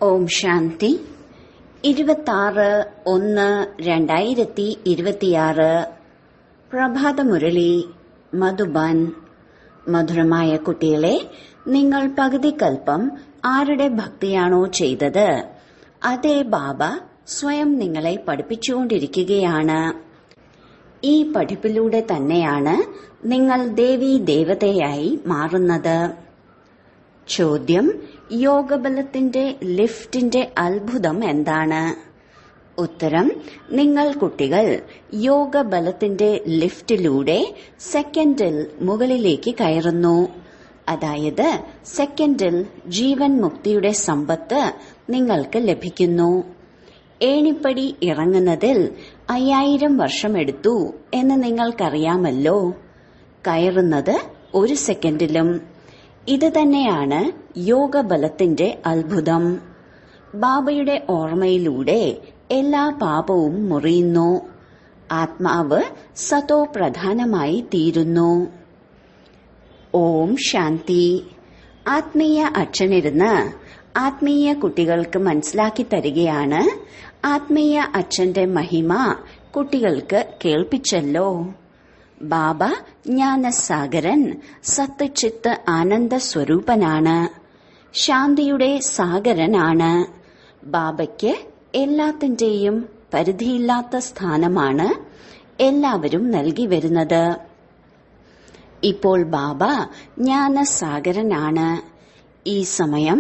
ഓം ശാന്തി 26/1/2026 പ്രഭാതമുരളി മധുബൻ. മധുരമായ കുട്ടികളെ, നിങ്ങൾ പകുതിക്കൽപ്പം ആരുടെ ഭക്തിയാണോ ചെയ്തത് അതേ ബാബ സ്വയം നിങ്ങളെ പഠിപ്പിച്ചുകൊണ്ടിരിക്കുകയാണ്. ഈ പഠിപ്പിലൂടെ തന്നെയാണ് നിങ്ങൾ ദേവീ ദേവതയായി മാറുന്നത്. ചോദ്യം: യോഗബലത്തിന്റെ ലിഫ്റ്റിന്റെ അത്ഭുതം എന്താണ്? ഉത്തരം: നിങ്ങൾ കുട്ടികൾ യോഗബലത്തിന്റെ ലിഫ്റ്റിലൂടെ സെക്കൻഡിൽ മുകളിലേക്ക് കയറുന്നു. അതായത് സെക്കൻഡിൽ ജീവൻ മുക്തിയുടെ സമ്പത്ത് നിങ്ങൾക്ക് ലഭിക്കുന്നു. ഏണിപ്പടി ഇറങ്ങുന്നതിൽ 5000 വർഷമെടുത്തു എന്ന് നിങ്ങൾക്കറിയാമല്ലോ. കയറുന്നത് 1 സെക്കൻഡിലും. ഇത് തന്നെയാണ് യോഗബലത്തിന്റെ അത്ഭുതം. ബാബയുടെ ഓർമ്മയിലൂടെ എല്ലാ പാപവും മുറിയുന്നു. ആത്മാവ് സതോ പ്രധാനമായി തീരുന്നു. ഓം ശാന്തി. ആത്മീയ അച്ഛനിരുന്ന് ആത്മീയ കുട്ടികൾക്ക് മനസ്സിലാക്കി തരികയാണ്. ആത്മീയ അച്ഛന്റെ മഹിമ കുട്ടികൾക്ക് കേൾപ്പിച്ചല്ലോ. ബാബ ജ്ഞാനസാഗരൻ, സത്ത് ചിത്ത് ആനന്ദ സ്വരൂപനാണ്, ശാന്തിയുടെ സാഗരനാണ്. ബാബയ്ക്ക് എല്ലാത്തിന്റെയും പരിധിയില്ലാത്ത സ്ഥാനമാണ് എല്ലാവരും നൽകി വരുന്നത്. ഇപ്പോൾ ബാബ ജ്ഞാനസാഗരനാണ്. ഈ സമയം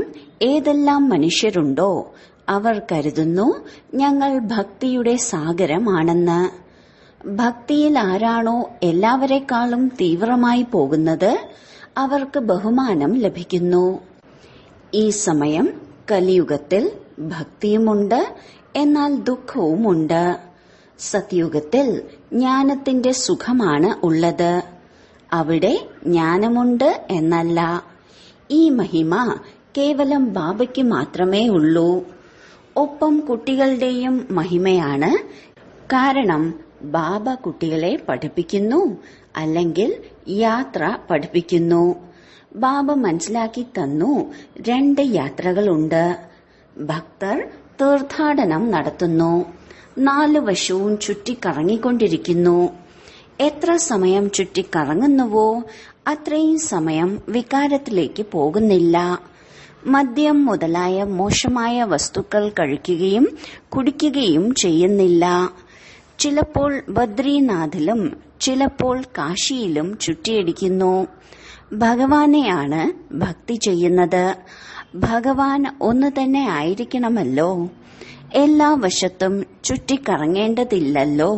ഏതെല്ലാം മനുഷ്യരുണ്ടോ അവർ കരുതുന്നു ഞങ്ങൾ ഭക്തിയുടെ സാഗരമാണെന്ന്. ഭക്തിയിൽ ആരാണോ എല്ലാവരെക്കാളും തീവ്രമായി പോകുന്നത് അവർക്ക് ബഹുമാനം ലഭിക്കുന്നു. ഈ സമയം കലിയുഗത്തിൽ ഭക്തിയുമുണ്ട്, എന്നാൽ ദുഃഖവുമുണ്ട്. സത്യുഗത്തിൽ ജ്ഞാനത്തിന്റെ സുഖമാണ് ഉള്ളത്. അവിടെ ജ്ഞാനമുണ്ട് എന്നല്ല. ഈ മഹിമ കേവലം ബാബയ്ക്ക് മാത്രമേ ഉള്ളൂ. ഒപ്പം കുട്ടികളുടെയും മഹിമയാണ്. കാരണം ബാബ കുട്ടികളെ പഠിപ്പിക്കുന്നു, അല്ലെങ്കിൽ യാത്ര പഠിപ്പിക്കുന്നു. ബാബ മനസ്സിലാക്കി തന്നു 2 യാത്രകളുണ്ട്. ഭക്തർ തീർത്ഥാടനം നടത്തുന്നു, 4 വശവും ചുറ്റിക്കറങ്ങിക്കൊണ്ടിരിക്കുന്നു. എത്ര സമയം ചുറ്റിക്കറങ്ങുന്നുവോ അത്രയും സമയം വികാരത്തിലേക്ക് പോകുന്നില്ല. മദ്യം മുതലായ മോശമായ വസ്തുക്കൾ കഴിക്കുകയും കുടിക്കുകയും ചെയ്യുന്നില്ല. ചിലപ്പോൾ ബദ്രീനാഥിലും ചിലപ്പോൾ കാശിയിലും ചുറ്റിയടിക്കുന്നു. ഭഗവാനെയാണ് ഭക്തി ചെയ്യുന്നത്. ഭഗവാൻ ഒന്ന് തന്നെ ആയിരിക്കണമല്ലോ. എല്ലാ വശത്തും ചുറ്റിക്കറങ്ങേണ്ടതില്ലല്ലോ.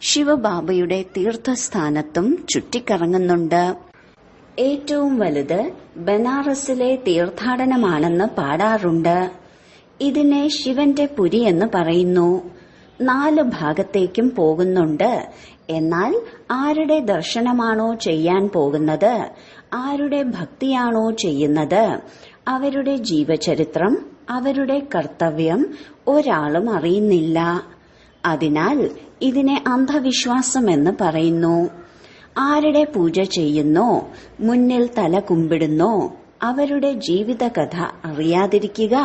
ശിവബാബയുടെ തീർത്ഥസ്ഥാനത്തും ചുറ്റിക്കറങ്ങുന്നുണ്ട്. ഏറ്റവും വലുത് ബനാറസിലെ തീർത്ഥാടനമാണെന്ന് പാടാറുണ്ട്. ഇതിനെ ശിവന്റെ പുരി എന്ന് പറയുന്നു. 4 ഭാഗത്തേക്കും പോകുന്നുണ്ട്. എന്നാൽ ആരുടെ ദർശനമാണോ ചെയ്യാൻ പോകുന്നത്, ആരുടെ ഭക്തിയാണോ ചെയ്യുന്നത്, അവരുടെ ജീവചരിത്രം, അവരുടെ കർത്തവ്യം ഒരാളും അറിയുന്നില്ല. അതിനാൽ ഇതിനെ അന്ധവിശ്വാസമെന്ന് പറയുന്നു. ആരുടെ പൂജ ചെയ്യുന്നോ, മുന്നിൽ തല കുമ്പിടുന്നോ, അവരുടെ ജീവിതകഥ അറിയാതിരിക്കുക,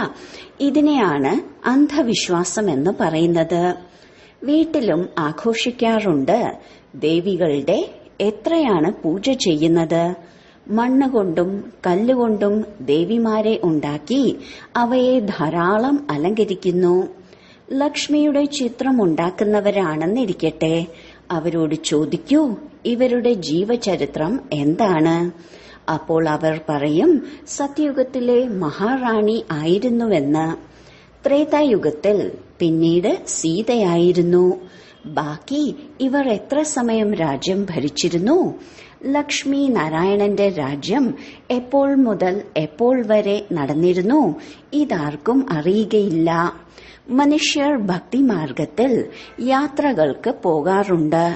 ഇതിനെയാണ് അന്ധവിശ്വാസമെന്ന് പറയുന്നത്. വീട്ടിലും ആഘോഷിക്കാറുണ്ട്. ദേവികളുടെ എത്രയാണ് പൂജ ചെയ്യുന്നത്? മണ്ണുകൊണ്ടും കല്ലുകൊണ്ടും ദേവിമാരെ ഉണ്ടാക്കി അവയെ ധാരാളം അലങ്കരിക്കുന്നു. ലക്ഷ്മിയുടെ ചിത്രം ഉണ്ടാക്കുന്നവരാണെന്നിരിക്കട്ടെ, അവരോട് ചോദിക്കൂ ഇവരുടെ ജീവചരിത്രം എന്താണ്? അപ്പോൾ അവർ പറയും സത്യയുഗത്തിലെ മഹാറാണി ആയിരുന്നുവെന്ന്. ത്രേതായുഗത്തിൽ പിന്നീട് സീതയായിരുന്നു. ബാക്കി ഇവർ എത്ര സമയം രാജ്യം ഭരിച്ചിരുന്നു? ലക്ഷ്മി നാരായണന്റെ രാജ്യം എപ്പോൾ മുതൽ എപ്പോൾ വരെ നടന്നിരുന്നു ഇതാർക്കും അറിയുകയില്ല. മനുഷ്യർ ഭക്തിമാർഗത്തിൽ യാത്രകൾക്ക് പോകാറുണ്ട്.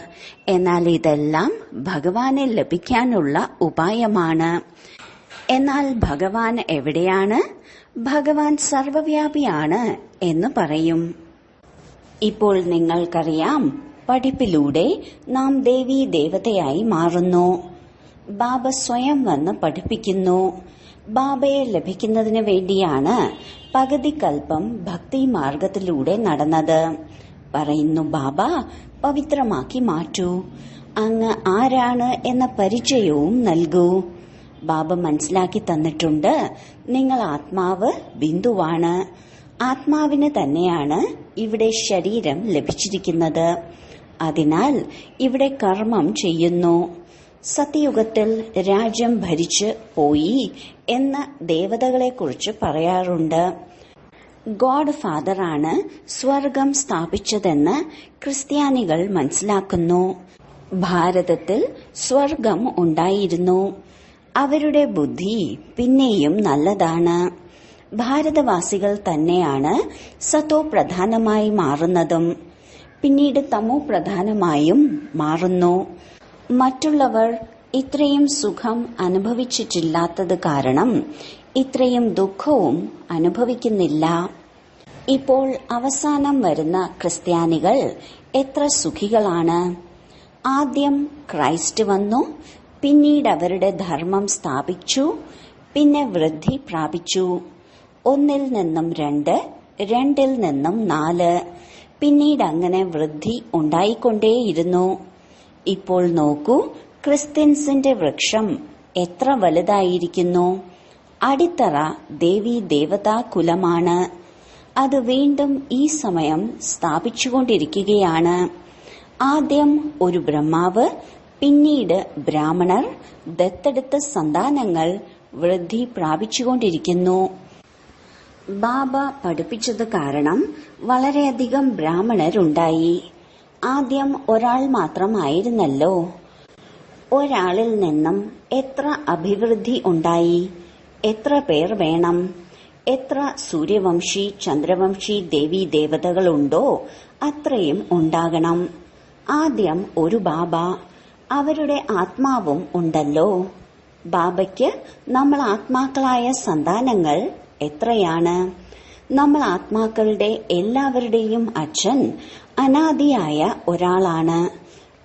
എന്നാൽ ഇതെല്ലാം ഭഗവാനെ ലഭിക്കാനുള്ള ഉപായമാണ്. എന്നാൽ ഭഗവാൻ എവിടെയാണ്? ഭഗവാൻ സർവവ്യാപിയാണ് എന്ന് പറയും. ഇപ്പോൾ നിങ്ങൾക്കറിയാം, പഠിപ്പിലൂടെ നാം ദേവീ ദേവതയായി മാറുന്നു. ബാബ സ്വയം വന്ന് പഠിപ്പിക്കുന്നു. ബാബയെ ലഭിക്കുന്നതിന് വേണ്ടിയാണ് പകുതി കൽപ്പം ഭക്തി മാർഗത്തിലൂടെ നടന്നത്. പറയുന്നു, ബാബ പവിത്രമാക്കി മാറ്റൂ, അങ്ങ് ആരാണ് എന്ന പരിചയവും നൽകൂ. ബാബ മനസ്സിലാക്കി തന്നിട്ടുണ്ട്, നിങ്ങൾ ആത്മാവ് ബിന്ദുവാണ്. ആത്മാവിന് തന്നെയാണ് ഇവിടെ ശരീരം ലഭിച്ചിരിക്കുന്നത്. അതിനാൽ ഇവിടെ കർമ്മം ചെയ്യുന്നു. സത്യയുഗത്തിൽ രാജ്യം ഭരിച്ച് പോയി എന്ന് ദേവതകളെക്കുറിച്ച് പറയാറുണ്ട്. ഗോഡ് ഫാദറാണ് സ്വർഗം സ്ഥാപിച്ചതെന്ന് ക്രിസ്ത്യാനികൾ മനസ്സിലാക്കുന്നു. ഭാരതത്തിൽ സ്വർഗം ഉണ്ടായിരുന്നു. അവരുടെ ബുദ്ധി പിന്നെയും നല്ലതാണ്. ഭാരതവാസികൾ തന്നെയാണ് സത്തോ പ്രധാനമായി മാറുന്നതും പിന്നീട് തമോ പ്രധാനമായും മാറുന്നു. മറ്റുള്ളവർ ഇത്രയും സുഖം അനുഭവിച്ചിട്ടില്ലാത്തത് കാരണം ഇത്രയും ദുഃഖവും അനുഭവിക്കുന്നില്ല. ഇപ്പോൾ അവസാനം വരുന്ന ക്രിസ്ത്യാനികൾ എത്ര സുഖികളാണ്. ആദ്യം ക്രൈസ്റ്റ് വന്നു, പിന്നീട് അവരുടെ ധർമ്മം സ്ഥാപിച്ചു, പിന്നെ വൃദ്ധി പ്രാപിച്ചു. 1 നിന്നും 2, 2 നിന്നും 4, പിന്നീട് അങ്ങനെ വൃദ്ധി ഉണ്ടായിക്കൊണ്ടേയിരുന്നു. ഇപ്പോൾ നോക്കൂ, ക്രിസ്ത്യൻസിന്റെ വൃക്ഷം എത്ര വലുതായിരിക്കുന്നു. അടിത്തറ ദേവീ ദേവതാ കുലമാണ്. അത് വീണ്ടും ഈ സമയം സ്ഥാപിച്ചുകൊണ്ടിരിക്കുകയാണ്. ആദ്യം ഒരു ബ്രഹ്മാവ്, പിന്നീട് ബ്രാഹ്മണർ, ദത്തെടുത്ത സന്താനങ്ങൾ വൃദ്ധി പ്രാപിച്ചുകൊണ്ടിരിക്കുന്നു. ബാബ പഠിപ്പിച്ചത് കാരണം വളരെയധികം ബ്രാഹ്മണരുണ്ടായി. ആദ്യം ഒരാൾ മാത്രമായിരുന്നല്ലോ. ഒരാളിൽ നിന്നും എത്ര അഭിവൃദ്ധി ഉണ്ടായി. എത്ര പേർ വേണം. എത്ര സൂര്യവംശി ചന്ദ്രവംശി ദേവീ ദേവതകളുണ്ടോ അത്രയും ഉണ്ടാകണം. ആദ്യം ഒരു ബാബ, അവരുടെ ആത്മാവും ഉണ്ടല്ലോ. ബാബയ്ക്ക് നമ്മൾ ആത്മാക്കളായ സന്താനങ്ങൾ എത്രയാണ്. നമ്മൾ ആത്മാക്കളുടെ എല്ലാവരുടെയും അച്ഛൻ അനാദിയായ ഒരാളാണ്.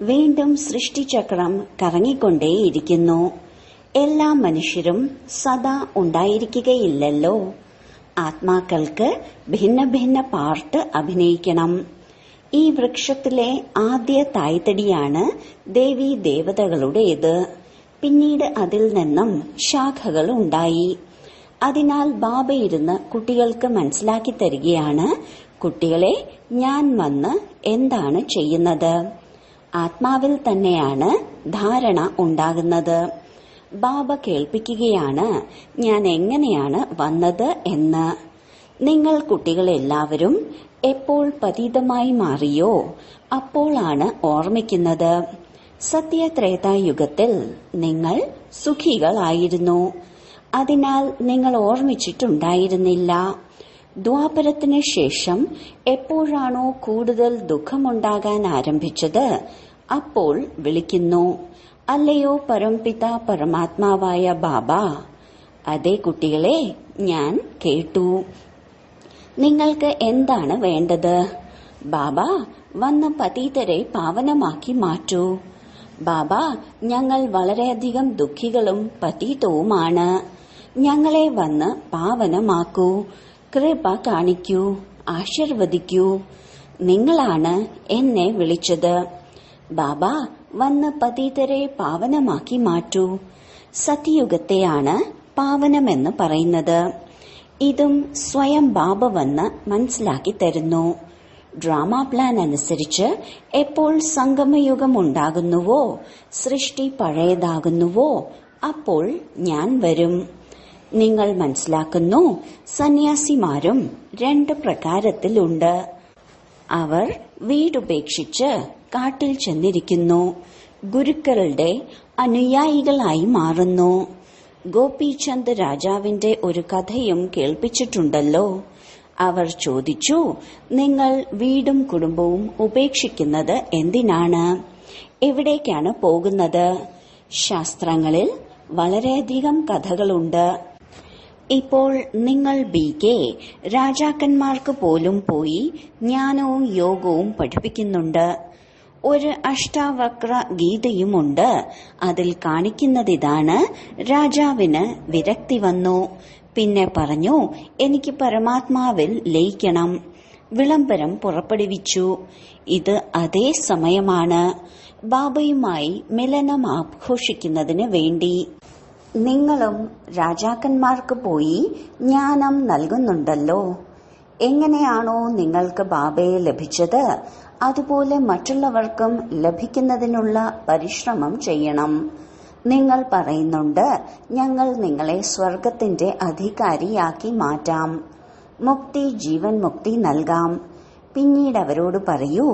വീണ്ടും സൃഷ്ടിചക്രം കറങ്ങിക്കൊണ്ടേയിരിക്കുന്നു. എല്ലാ മനുഷ്യരും സദാ ഉണ്ടായിരിക്കുകയില്ലല്ലോ. ആത്മാക്കൾക്ക് ഭിന്ന ഭിന്ന പാർട്ട് അഭിനയിക്കണം. ഈ വൃക്ഷത്തിലെ ആദ്യ തായ്തടിയാണ് ദേവീ ദേവതകളുടേത്. പിന്നീട് അതിൽ നിന്നും ശാഖകൾ ഉണ്ടായി. അതിനാൽ ബാബ ഇരുന്ന് കുട്ടികൾക്ക് മനസ്സിലാക്കി തരികയാണ്, കുട്ടികളെ, ഞാൻ വന്ന് എന്താണ് ചെയ്യുന്നത്. ആത്മാവിൽ തന്നെയാണ് ധാരണ ഉണ്ടാകുന്നത്. ബാബ കേൾപ്പിക്കുകയാണ്, ഞാൻ എങ്ങനെയാണ് വന്നത് എന്ന്. നിങ്ങൾ കുട്ടികളെല്ലാവരും എപ്പോൾ പതീതമായി മാറിയോ അപ്പോഴാണ് ഓർമ്മിക്കുന്നത്. സത്യത്രേതായുഗത്തിൽ നിങ്ങൾ സുഖികളായിരുന്നു. അതിനാൽ നിങ്ങൾ ഓർമ്മിച്ചിട്ടുണ്ടായിരുന്നില്ല. ദ്വാപരത്തിന് ശേഷം എപ്പോഴാണോ കൂടുതൽ ദുഃഖമുണ്ടാകാൻ ആരംഭിച്ചത് അപ്പോൾ വിളിക്കുന്നു, അല്ലയോ പരംപിത പരമാത്മാവായ ബാബ. അതേ കുട്ടികളെ, ഞാൻ കേട്ടു. നിങ്ങൾക്ക് എന്താണ് വേണ്ടത്? ബാബ, വന്ന പതീതരെ പാവനമാക്കി മാറ്റൂ. ബാബ, ഞങ്ങൾ വളരെയധികം ദുഃഖികളും പതീതവുമാണ്. ഞങ്ങളെ വന്ന് പാവനമാക്കൂ, കൃപ കാണിക്കൂ, ആശീർവദിക്കൂ. നിങ്ങളാണ് എന്നെ വിളിച്ചത്. ബാബ, വന്ന് പതീതരെ പാവനമാക്കി മാറ്റൂ. സത്യയുഗത്തെയാണ് പാവനമെന്ന് പറയുന്നത്. ഇതും സ്വയം ബാബ വന്ന് മനസ്സിലാക്കി തരുന്നു. ഡ്രാമ പ്ലാൻ അനുസരിച്ച് എപ്പോൾ സംഗമയുഗം ഉണ്ടാകുന്നുവോ, സൃഷ്ടി പഴയതാകുന്നുവോ, അപ്പോൾ ഞാൻ വരും. നിങ്ങൾ മനസ്സിലാക്കുന്നു, സന്യാസിമാരും 2 പ്രകാരത്തിലുണ്ട്. അവർ വീടുപേക്ഷിച്ച് കാട്ടിൽ ചെന്നിരിക്കുന്നു. ഗുരുക്കളുടെ അനുയായികളായി മാറുന്നു. ഗോപീചന്ദ് രാജാവിന്റെ ഒരു കഥയും കേൾപ്പിച്ചിട്ടുണ്ടല്ലോ. അവർ ചോദിച്ചു, നിങ്ങൾ വീടും കുടുംബവും ഉപേക്ഷിക്കുന്നത് എന്തിനാണ്? എവിടേക്കാണ് പോകുന്നത്? ശാസ്ത്രങ്ങളിൽ വളരെയധികം കഥകളുണ്ട്. ഇപ്പോൾ നിങ്ങൾ BK രാജാക്കന്മാർക്ക് പോലും പോയി ജ്ഞാനവും യോഗവും പഠിപ്പിക്കുന്നുണ്ട്. ഒരു അഷ്ടാവക്ര ഗീതയുമുണ്ട്. അതിൽ കാണിക്കുന്നതിതാണ്, രാജാവിന് വിരക്തി വന്നു. പിന്നെ പറഞ്ഞു, എനിക്ക് പരമാത്മാവിൽ ലയിക്കണം. വിളംബരം പുറപ്പെടുവിച്ചു. ഇത് അതേ സമയമാണ് ബാബയുമായി മിലനം ആഘോഷിക്കുന്നതിന് വേണ്ടി. നിങ്ങളും രാജാക്കന്മാർക്ക് പോയി ജ്ഞാനം നൽകുന്നുണ്ടല്ലോ. എങ്ങനെയാണോ നിങ്ങൾക്ക് ബാബയെ ലഭിച്ചത്, അതുപോലെ മറ്റുള്ളവർക്കും ലഭിക്കുന്നതിനുള്ള പരിശ്രമം ചെയ്യണം. നിങ്ങൾ പറയുന്നുണ്ട്, ഞങ്ങൾ നിങ്ങളെ സ്വർഗത്തിന്റെ അധികാരിയാക്കി മാറ്റാം, മുക്തി ജീവൻ മുക്തി നൽകാം. പിന്നീട് അവരോട് പറയൂ,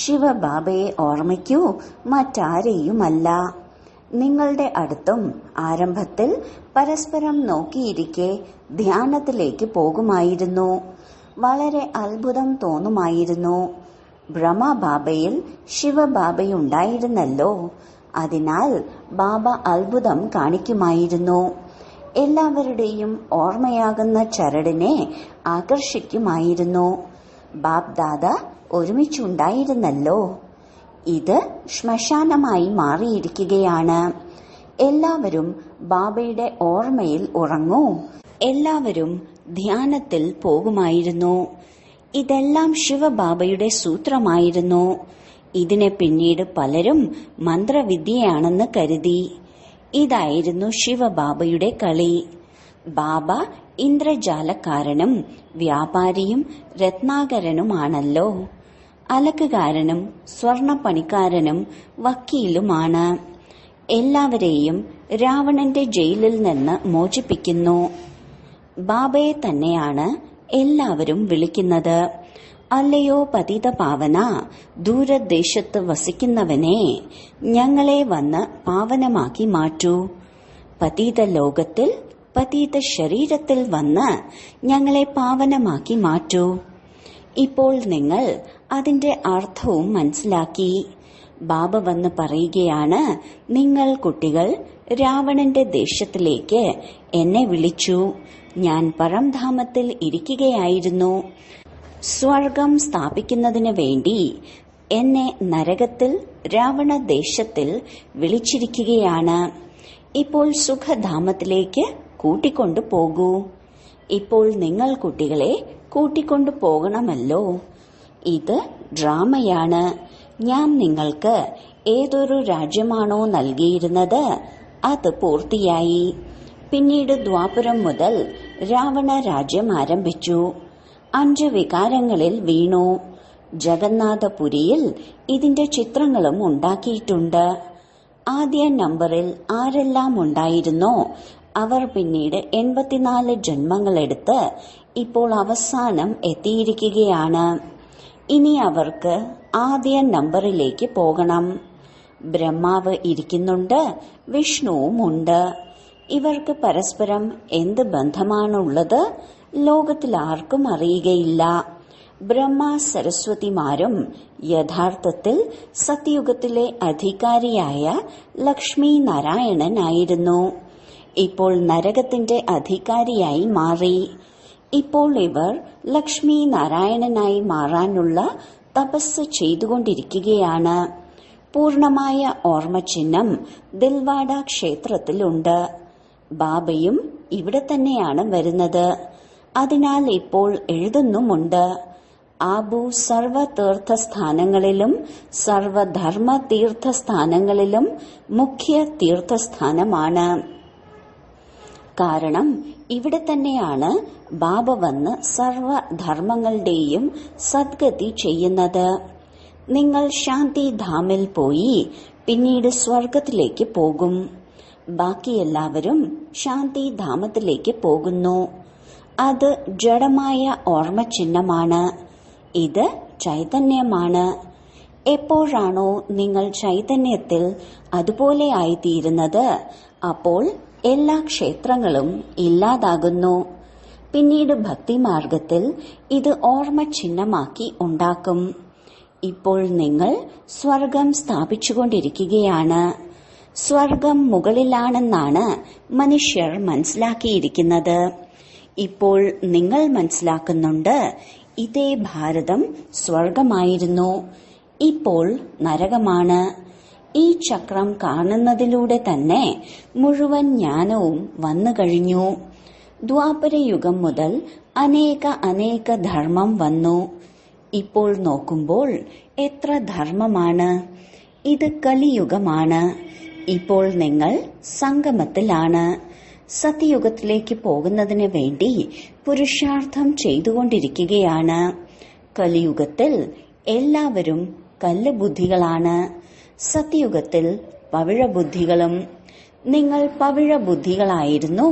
ശിവബാബയെ ഓർമ്മിക്കൂ, മറ്റാരെയുമല്ല. നിങ്ങളുടെ അടുത്തും ആരംഭത്തിൽ പരസ്പരം നോക്കിയിരിക്കെ ധ്യാനത്തിലേക്ക് പോകുമായിരുന്നു. വളരെ അത്ഭുതം തോന്നുമായിരുന്നു. ബ്രഹ്മബാബയിൽ ശിവബാബയുണ്ടായിരുന്നല്ലോ. അതിനാൽ ബാബ അത്ഭുതം കാണിക്കുമായിരുന്നു. എല്ലാവരുടെയും ഓർമ്മയാകുന്ന ചരടിനെ ആകർഷിക്കുമായിരുന്നു. ബാബ് ദാദ ഒരുമിച്ചുണ്ടായിരുന്നല്ലോ. ഇത് ശ്മശാനമായി മാറിയിരിക്കുകയാണ്. എല്ലാവരും ബാബയുടെ ഓർമ്മയിൽ ഉറങ്ങൂ. എല്ലാവരും ധ്യാനത്തിൽ പോകുമായിരുന്നു. ഇതെല്ലാം ശിവബാബയുടെ സൂത്രമായിരുന്നു. ഇതിനെ പിന്നീട് പലരും മന്ത്രവിദ്യയാണെന്ന് കരുതി. ഇതായിരുന്നു ശിവബാബയുടെ കളി. ബാബ ഇന്ദ്രജാലക്കാരനും വ്യാപാരിയും രത്നാകരനുമാണല്ലോ. അലക്കുകാരനും സ്വർണപ്പണിക്കാരനും വക്കീലുമാണ്. എല്ലാവരെയും രാവണന്റെ ജയിലിൽ നിന്ന് മോചിപ്പിക്കുന്നു. ബാബയെ തന്നെയാണ് എല്ലാവരും വിളിക്കുന്നത്. അല്ലയോ പതിത പാവന, ദൂരദേശത്ത് വസിക്കുന്നവനെ, ഞങ്ങളെ വന്ന് പാവനമാക്കി മാറ്റൂ. പതിത ലോകത്തിൽ പതിത ശരീരത്തിൽ വന്ന് ഞങ്ങളെ പാവനമാക്കി മാറ്റൂ. ഇപ്പോൾ നിങ്ങൾ അതിന്റെ അർത്ഥവും മനസ്സിലാക്കി. ബാബ വന്ന് പറയുകയാണ്, നിങ്ങൾ കുട്ടികൾ രാവണന്റെ ദേശത്തിലേക്ക് എന്നെ വിളിച്ചു. ഞാൻ പരംധാമത്തിൽ ഇരിക്കുകയായിരുന്നു. സ്വർഗം സ്ഥാപിക്കുന്നതിന് വേണ്ടി എന്നെ നരകത്തിൽ രാവണദേശത്തിൽ വിളിച്ചിരിക്കുകയാണ്. ഇപ്പോൾ സുഖധാമത്തിലേക്ക് കൂട്ടിക്കൊണ്ടു പോകൂ. ഇപ്പോൾ നിങ്ങൾ കുട്ടികളെ കൂട്ടിക്കൊണ്ടു പോകണമല്ലോ. ഇത് ഡ്രാമയാണ്. ഞാൻ നിങ്ങൾക്ക് ഏതൊരു രാജ്യമാണോ നൽകിയിരുന്നത് അത് പൂർത്തിയായി. പിന്നീട് ദ്വാപരം മുതൽ രാവണ രാജ്യം ആരംഭിച്ചു. 5 വികാരങ്ങളിൽ വീണു. ജഗന്നാഥപുരിയിൽ ഇതിന്റെ ചിത്രങ്ങളും ഉണ്ടാക്കിയിട്ടുണ്ട്. ആദ്യ നമ്പറിൽ ആരെല്ലാം ഉണ്ടായിരുന്നോ അവർ പിന്നീട് 84 ജന്മങ്ങളെടുത്ത് ഇപ്പോൾ അവസാനം എത്തിയിരിക്കുകയാണ്. ഇനി അവർക്ക് ആദ്യ നമ്പറിലേക്ക് പോകണം. ബ്രഹ്മാവ് ഇരിക്കുന്നുണ്ട്, വിഷ്ണുവും ഉണ്ട്. ഇവർക്ക് പരസ്പരം എന്ത് ബന്ധമാണുള്ളത് ലോകത്തിൽ ആർക്കും അറിയുകയില്ല. ബ്രഹ്മ സരസ്വതിമാരും യഥാർത്ഥത്തിൽ സത്യയുഗത്തിലെ അധികാരിയായ ലക്ഷ്മി നാരായണനായിരുന്നു. ഇപ്പോൾ നരകത്തിന്റെ അധികാരിയായി മാറി. ഇപ്പോൾ ഇവർ ലക്ഷ്മി നാരായണനായി മാറാനുള്ള തപസ് ചെയ്തുകൊണ്ടിരിക്കുകയാണ്. പൂർണമായ ഓർമ്മചിഹ്നം ദിൽവാഡ ക്ഷേത്രത്തിലുണ്ട്. ബാബയും ഇവിടെ തന്നെയാണ് വരുന്നത്. അതിനാൽ ഇപ്പോൾ എഴുതുന്നുമുണ്ട്, ആബു സർവ തീർത്ഥസ്ഥാനങ്ങളിലും സർവധർമ്മ തീർത്ഥസ്ഥാനങ്ങളിലും മുഖ്യ തീർത്ഥസ്ഥാനമാണ്. കാരണം ഇവിടെ തന്നെയാണ് ബാബ വന്ന് സർവധർമ്മങ്ങളുടെയും സദ്ഗതി ചെയ്യുന്നത്. നിങ്ങൾ ശാന്തിധാമിൽ പോയി പിന്നീട് സ്വർഗത്തിലേക്ക് പോകും. ബാക്കി എല്ലാവരും ശാന്തിധാമത്തിലേക്ക് പോകുന്നു. അത് ജഡമായ ഓർമ്മചിഹ്നമാണ്. ഇത് ചൈതന്യമാണ്. എപ്പോഴാണോ നിങ്ങൾ ചൈതന്യത്തിൽ അതുപോലെ ആയിത്തീരുന്നത്, അപ്പോൾ എല്ലാ ക്ഷേത്രങ്ങളും ഇല്ലാതാകുന്നു. പിന്നീട് ഭക്തിമാർഗത്തിൽ ഇത് ഓർമ്മചിഹ്നമാക്കി ഉണ്ടാക്കും. ഇപ്പോൾ നിങ്ങൾ സ്വർഗം സ്ഥാപിച്ചുകൊണ്ടിരിക്കുകയാണ്. സ്വർഗം മുകളിലാണെന്നാണ് മനുഷ്യർ മനസ്സിലാക്കിയിരിക്കുന്നത്. ഇപ്പോൾ നിങ്ങൾ മനസ്സിലാക്കുന്നുണ്ട്, ഇതേ ഭാരതം സ്വർഗമായിരുന്നു, ഇപ്പോൾ നരകമാണ്. ഈ ചക്രം കാണുന്നതിലൂടെ തന്നെ മുഴുവൻ ജ്ഞാനവും വന്നു കഴിഞ്ഞു. ദ്വാപരയുഗം മുതൽ അനേക ധർമ്മം വന്നു. ഇപ്പോൾ നോക്കുമ്പോൾ എത്ര ധർമ്മമാണ്. ഇത് കലിയുഗമാണ്. ഇപ്പോൾ നിങ്ങൾ സംഗമത്തിലാണ്. സത്യയുഗത്തിലേക്ക് പോകുന്നതിന് വേണ്ടി പുരുഷാർത്ഥം ചെയ്തുകൊണ്ടിരിക്കുകയാണ്. കലിയുഗത്തിൽ എല്ലാവരും കല്ലുബുദ്ധികളാണ്. സത്യയുഗത്തിൽ പവിഴബുദ്ധികളും. നിങ്ങൾ പവിഴബുദ്ധികളായിരുന്നു.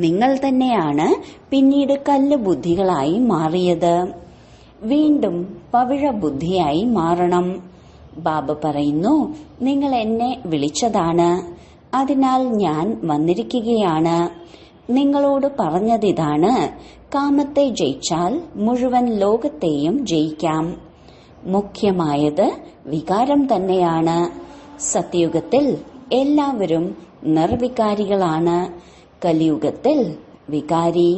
നിങ്ങൾ തന്നെയാണ് പിന്നീട് കല്ലുബുദ്ധികളായി മാറിയത്. വീണ്ടും പവിഴബുദ്ധിയായി മാറണം. ബാബ പറയുന്നു, നിങ്ങൾ എന്നെ വിളിച്ചതാണ്, അതിനാൽ ഞാൻ വന്നിരിക്കുകയാണ്. നിങ്ങളോട് പറഞ്ഞതിതാണ്, കാമത്തെ ജയിച്ചാൽ മുഴുവൻ ലോകത്തെയും ജയിക്കാം. മുഖ്യമായത് വികാരം തന്നെയാണ്. സത്യയുഗത്തിൽ എല്ലാവരും നിർവികാരികളാണ്. കലിയുഗത്തിൽ വികാരി.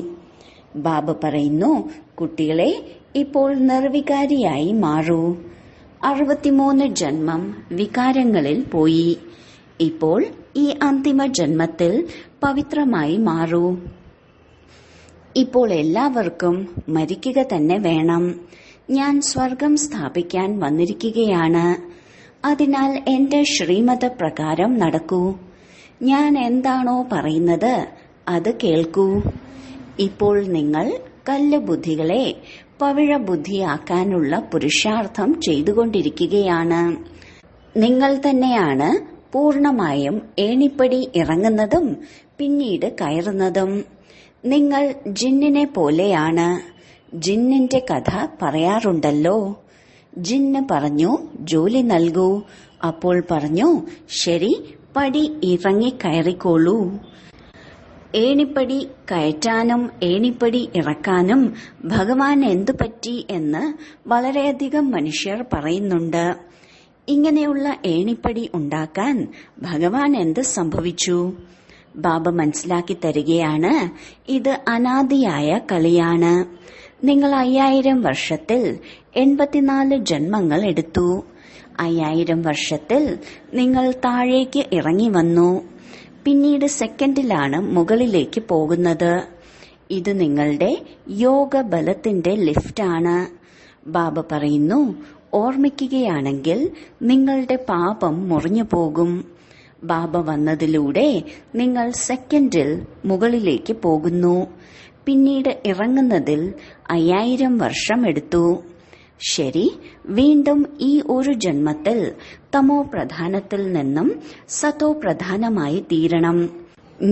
ബാബ പറയുന്നു, കുട്ടികളെ ഇപ്പോൾ നിർവികാരിയായി മാറൂ. 63 ജന്മം വികാരങ്ങളിൽ പോയി. ഇപ്പോൾ ഈ അന്തിമ ജന്മത്തിൽ പവിത്രമായി മാറൂ. ഇപ്പോൾ എല്ലാവർക്കും മരിക്കുക തന്നെ വേണം. ഞാൻ സ്വർഗം സ്ഥാപിക്കാൻ വന്നിരിക്കുകയാണ്. അതിനാൽ എന്റെ ശ്രീമത പ്രകാരം നടക്കൂ. ഞാൻ എന്താണോ പറയുന്നത് അത് കേൾക്കൂ. ഇപ്പോൾ നിങ്ങൾ കല്ലുബുദ്ധികളെ പവിഴബുദ്ധിയാക്കാനുള്ള പുരുഷാർത്ഥം ചെയ്തുകൊണ്ടിരിക്കുകയാണ്. നിങ്ങൾ തന്നെയാണ് പൂർണമായും ഏണിപ്പടി ഇറങ്ങുന്നതും പിന്നീട് കയറുന്നതും. നിങ്ങൾ ജിന്നിനെ പോലെയാണ്. ജിന്നിന്റെ കഥ പറയാറുണ്ടല്ലോ. ജിന്ന് പറഞ്ഞു, ജോലി നൽകൂ. അപ്പോൾ പറഞ്ഞു, ശരി, പടി ഇറങ്ങി കയറിക്കോളൂ. ഏണിപ്പടി കയറ്റാനും ഏണിപ്പടി ഇറക്കാനും ഭഗവാൻ എന്തു പറ്റി എന്ന് വളരെയധികം മനുഷ്യർ പറയുന്നുണ്ട്. ഇങ്ങനെയുള്ള ഏണിപ്പടി ഉണ്ടാക്കാൻ ഭഗവാൻ എന്ത് സംഭവിച്ചു? ബാബ മനസ്സിലാക്കി തരികയാണ്, ഇത് അനാദിയായ കളിയാണ്. നിങ്ങൾ 5000 വർഷത്തിൽ 84 ജന്മങ്ങൾ എടുത്തു. 5000 വർഷത്തിൽ നിങ്ങൾ താഴേക്ക് ഇറങ്ങി വന്നു. പിന്നീട് സെക്കൻഡിലാണ് മുകളിലേക്ക് പോകുന്നത്. ഇത് നിങ്ങളുടെ യോഗബലത്തിന്റെ ലിഫ്റ്റാണ്. ബാബ പറയുന്നു, ഓർമ്മിക്കുകയാണെങ്കിൽ നിങ്ങളുടെ പാപം മുറിഞ്ഞു പോകും. ബാബ വന്നതിലൂടെ നിങ്ങൾ സെക്കൻഡിൽ മുകളിലേക്ക് പോകുന്നു. പിന്നീട് ഇറങ്ങുന്നതിൽ 5000 വർഷം എടുത്തു. ശരി, വീണ്ടും ഈ ഒരു ജന്മത്തിൽ തമോ പ്രധാനത്തിൽ നിന്നും സതോ പ്രധാനമായി തീരണം.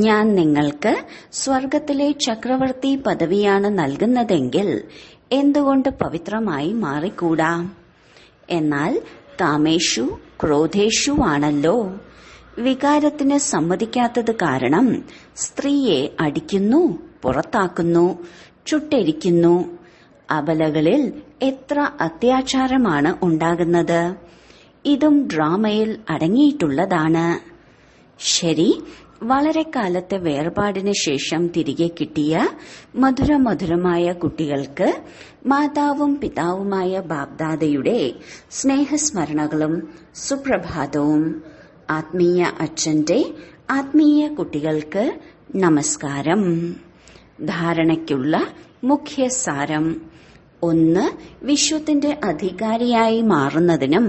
ഞാൻ നിങ്ങൾക്ക് സ്വർഗത്തിലെ ചക്രവർത്തി പദവിയാണ് നൽകുന്നതെങ്കിൽ എന്തുകൊണ്ട് പവിത്രമായി മാറിക്കൂടാ? എന്നാൽ കാമേഷു ക്രോധേഷു ആണല്ലോ. വികാരത്തിന് സമ്മതിക്കാത്തത് കാരണം സ്ത്രീയെ അടിക്കുന്നു, പുറത്താക്കുന്നു, ചുട്ടെരിക്കുന്നു. അബലകളിൽ എത്ര അത്യാചാരമാണ് ഉണ്ടാകുന്നത്. ഇതും ഡ്രാമയിൽ അടങ്ങിയിട്ടുള്ളതാണ്. ശരി, വളരെ കാലത്തെ വേർപാടിന് ശേഷം തിരികെ കിട്ടിയ മധുരമധുരമായ കുട്ടികൾക്ക് മാതാവും പിതാവുമായ ബാബ്ദാദയുടെ സ്നേഹസ്മരണകളും സുപ്രഭാതവും. ആത്മീയ അച്ഛന്റെ ആത്മീയ കുട്ടികൾക്ക് നമസ്കാരം. ധാരണയ്ക്കുള്ള മുഖ്യ സാരം: 1. വിശ്വത്തിന്റെ അധികാരിയായി മാറുന്നതിനും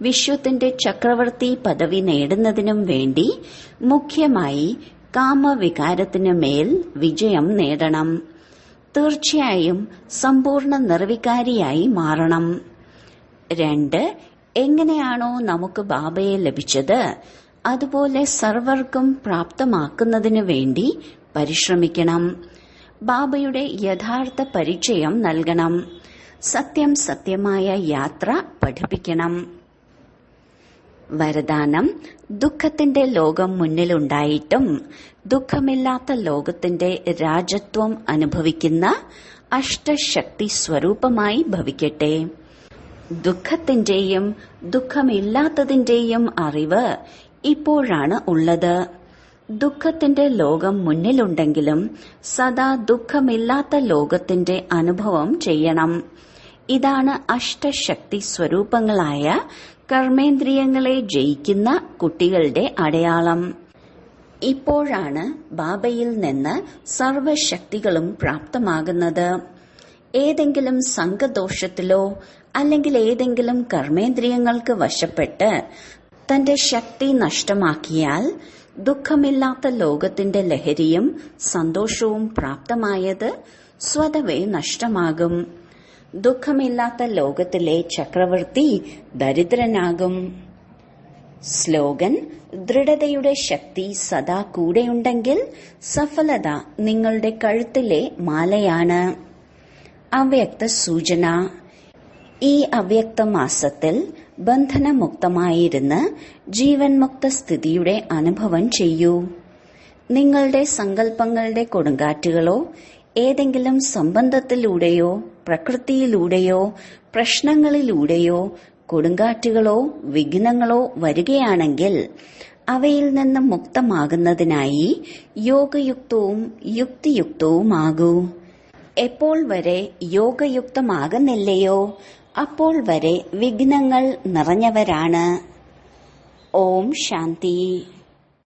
വിശ്വത്തിന്റെ ചക്രവർത്തി പദവി നേടുന്നതിനും വേണ്ടി മുഖ്യമായി കാമവികാരത്തിന് മേൽ വിജയം നേടണം. തീർച്ചയായും സമ്പൂർണ്ണ നിർവികാരിയായി മാറണം. 2. എങ്ങനെയാണോ നമുക്ക് ബാബയെ ലഭിച്ചത് അതുപോലെ സർവർക്കും പ്രാപ്തമാക്കുന്നതിനു വേണ്ടി പരിശ്രമിക്കണം. ബാബയുടെ യഥാർത്ഥ പരിചയം നൽകണം. സത്യം സത്യമായ യാത്ര പഠിപ്പിക്കണം. വരദാനം: ദുഃഖത്തിന്റെ ലോകം മുന്നിലുണ്ടായിട്ടും ദുഃഖമില്ലാത്ത ലോകത്തിന്റെ രാജത്വം അനുഭവിക്കുന്ന അഷ്ടശക്തി സ്വരൂപമായി ഭവിക്കട്ടെ. ദുഃഖത്തിന്റെയും ദുഃഖമില്ലാത്തതിന്റെയും അറിവ് ഇപ്പോഴാണ് ഉള്ളത്. ദുഃഖത്തിന്റെ ലോകം മുന്നിലുണ്ടെങ്കിലും സദാ ദുഃഖമില്ലാത്ത ലോകത്തിന്റെ അനുഭവം ചെയ്യണം. ഇതാണ് അഷ്ടശക്തി സ്വരൂപങ്ങളായ കർമ്മേന്ദ്രിയങ്ങളെ ജയിക്കുന്ന കുട്ടികളുടെ അടയാളം. ഇപ്പോഴാണ് ബാബയിൽ നിന്ന് സർവശക്തികളും പ്രാപ്തമാകുന്നത്. ഏതെങ്കിലും സംഘദോഷത്തിലോ അല്ലെങ്കിൽ ഏതെങ്കിലും കർമ്മേന്ദ്രിയങ്ങൾക്ക് വശപ്പെട്ട് തന്റെ ശക്തി നഷ്ടമാക്കിയാൽ ദുഃഖമില്ലാത്ത ലോകത്തിന്റെ ലഹരിയും സന്തോഷവും പ്രാപ്തമായത് സ്വതവേ നഷ്ടമാകും. ദുഃഖമില്ലാത്ത ലോകത്തിലെ ചക്രവർത്തി ദരിദ്രനാകും. സ്ലോഗൻ: ദൃഢതയുടെ ശക്തി സദാ കൂടെയുണ്ടെങ്കിൽ സഫലത നിങ്ങളുടെ കഴുത്തിലെ മാലയാണ്. അവ്യക്ത സൂചന: ഈ അവ്യക്ത മാസത്തിൽ ബന്ധനമുക്തമായിരുന്ന് ജീവൻ മുക്ത സ്ഥിതിയുടെ അനുഭവം ചെയ്യൂ. നിങ്ങളുടെ സങ്കല്പങ്ങളുടെ കൊടുങ്കാറ്റുകളോ ഏതെങ്കിലും സംബന്ധത്തിലൂടെയോ പ്രകൃതിയിലൂടെയോ പ്രശ്നങ്ങളിലൂടെയോ കൊടുങ്കാറ്റുകളോ വിഘ്നങ്ങളോ വരികയാണെങ്കിൽ അവയിൽ നിന്ന് മുക്തമാകുന്നതിനായി യോഗയുക്തവും യുക്തിയുക്തവുമാകൂ. എപ്പോൾ വരെ യോഗയുക്തമാകുന്നില്ലയോ അപ്പോൾ വരെ വിഘ്നങ്ങൾ നിറഞ്ഞവരാണ്. ഓം ശാന്തി.